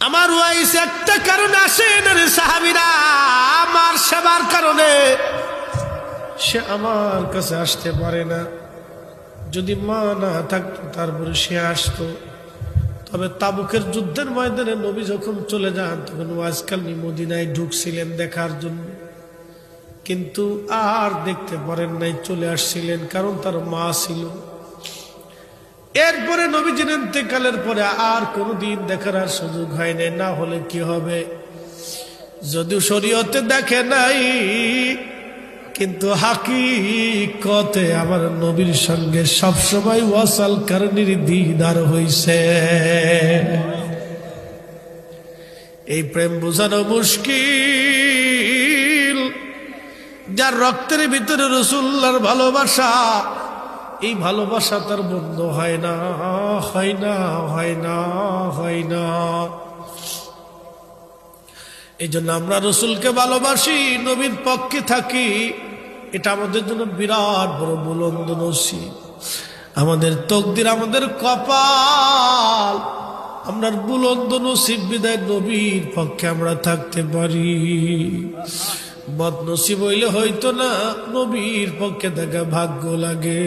আমার ওয়াইস একটা কারণে আসেন রে সাহাবীরা, আমার সেবার কারণে সে আমার কাছে আসতে পারে না। যদি মা না থাকতো তারপরে সে আসতো। তবে তাবুকের যুদ্ধের ময়দানে নবী যখন চলে যান তখন ওয়াজকালী মদিনায় ঢুকছিলেন দেখার জন্য, কিন্তু আর দেখতে পারেন নাই, চলে আসছিলেন, কারণ তার মা ছিল। এরপরে নবীজির ইন্তেকালের পরে আর কোনোদিন দেখার আর সুযোগ হয় নাই। না হলে কি হবে, যদিও শরীয়তে দেখে নাই, কিন্তু হাকিকতে আমার নবীর সঙ্গে সবসময় ওয়াসাল কারণের দিদার হইছে। এই প্রেম বোঝানো মুশকিল। যার রক্তের ভিতরে রাসূলুল্লাহর ভালোবাসা, এই ভালোবাসা তার বন্ধ হয় না, হয় না, হয় না, হয় না। এই জন্য আমরা রাসূলকে ভালোবাসি, নবীর পক্ষে থাকি। এটা আমাদের জন্য বিরাট বড় বুলন্দ নসিব, আমাদের তকদির, আমাদের কপাল। আমরা বুলন্দ নসিব বিদায় নবীর পক্ষে আমরা থাকতে পারি। বদনসিব হইলে হয়তো না, নবীর পক্ষে থাকা ভাগ্য লাগে।